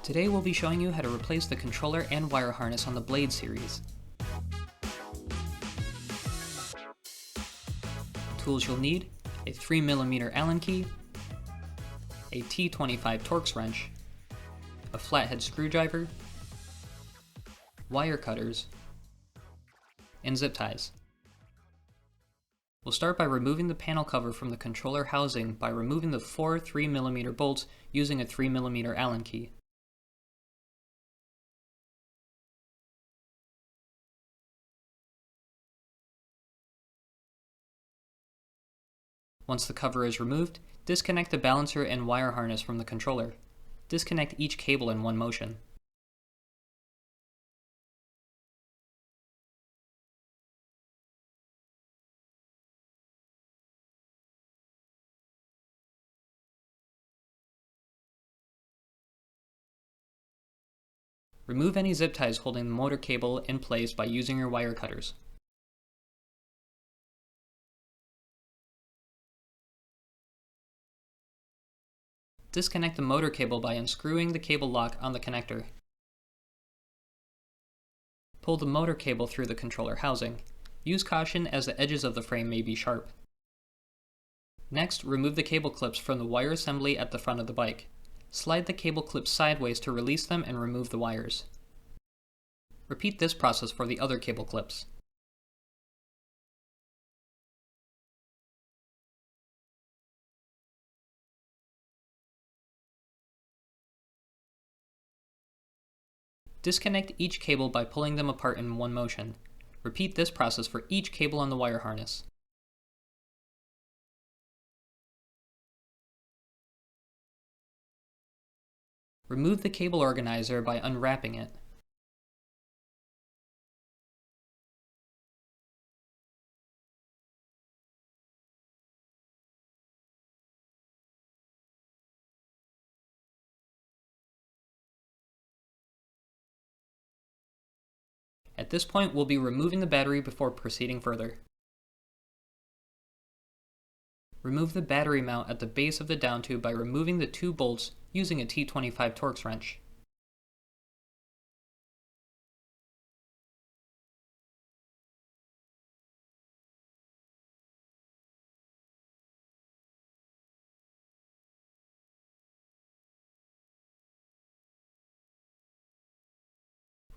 Today we'll be showing you how to replace the controller and wire harness on the Blade series. Tools you'll need: a 3mm Allen key, a T25 Torx wrench, a flathead screwdriver, wire cutters, and zip ties. We'll start by removing the panel cover from the controller housing by removing the 4 3mm bolts using a 3mm Allen key. Once the cover is removed, disconnect the balancer and wire harness from the controller. Disconnect each cable in one motion. Remove any zip ties holding the motor cable in place by using your wire cutters. Disconnect the motor cable by unscrewing the cable lock on the connector. Pull the motor cable through the controller housing. Use caution as the edges of the frame may be sharp. Next, remove the cable clips from the wire assembly at the front of the bike. Slide the cable clips sideways to release them and remove the wires. Repeat this process for the other cable clips. Disconnect each cable by pulling them apart in one motion. Repeat this process for each cable on the wire harness. Remove the cable organizer by unwrapping it. At this point, we'll be removing the battery before proceeding further. Remove the battery mount at the base of the down tube by removing the two bolts using a T25 Torx wrench.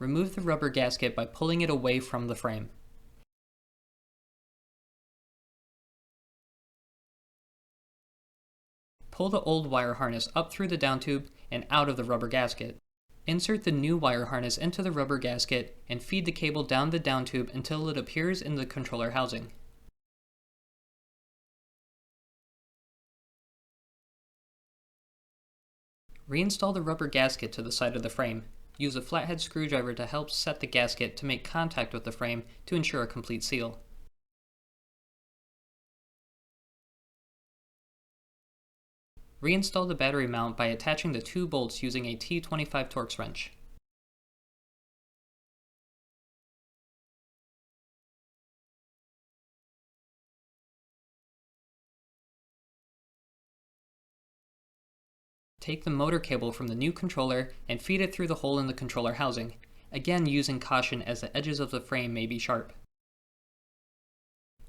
Remove the rubber gasket by pulling it away from the frame. Pull the old wire harness up through the down tube and out of the rubber gasket. Insert the new wire harness into the rubber gasket and feed the cable down the down tube until it appears in the controller housing. Reinstall the rubber gasket to the side of the frame. Use a flathead screwdriver to help set the gasket to make contact with the frame to ensure a complete seal. Reinstall the battery mount by attaching the two bolts using a T25 Torx wrench. Take the motor cable from the new controller and feed it through the hole in the controller housing, again using caution as the edges of the frame may be sharp.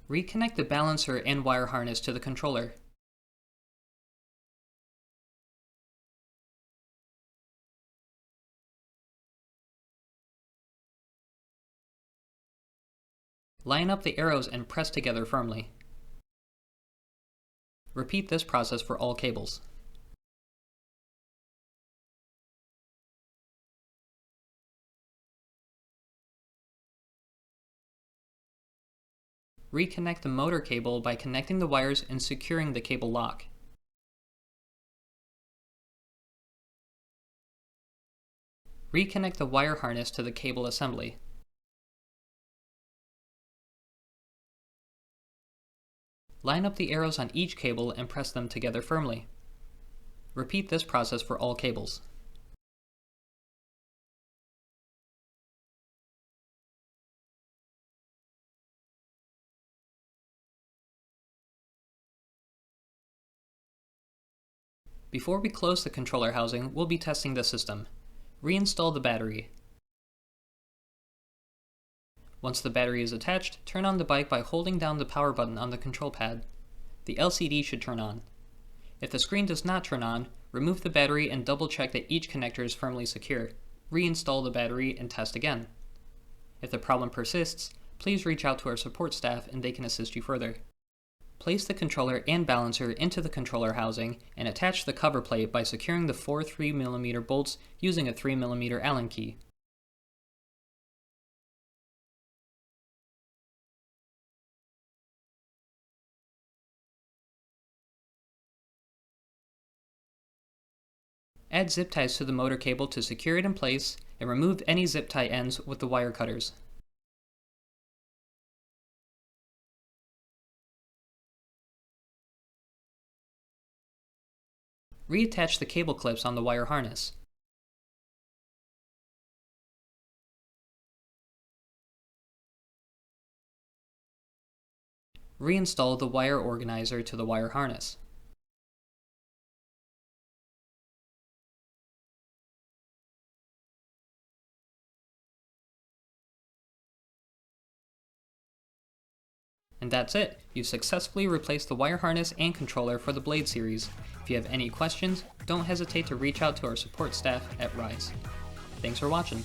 Reconnect the balancer and wire harness to the controller. Line up the arrows and press together firmly. Repeat this process for all cables. Reconnect the motor cable by connecting the wires and securing the cable lock. Reconnect the wire harness to the cable assembly. Line up the arrows on each cable and press them together firmly. Repeat this process for all cables. Before we close the controller housing, we'll be testing the system. Reinstall the battery. Once the battery is attached, turn on the bike by holding down the power button on the control pad. The LCD should turn on. If the screen does not turn on, remove the battery and double check that each connector is firmly secure. Reinstall the battery and test again. If the problem persists, please reach out to our support staff and they can assist you further. Place the controller and balancer into the controller housing and attach the cover plate by securing the 4 3mm bolts using a 3mm Allen key. Add zip ties to the motor cable to secure it in place, and remove any zip tie ends with the wire cutters. Reattach the cable clips on the wire harness. Reinstall the wire organizer to the wire harness. And that's it! You've successfully replaced the wire harness and controller for the Blade series. If you have any questions, don't hesitate to reach out to our support staff at Rize. Thanks for watching!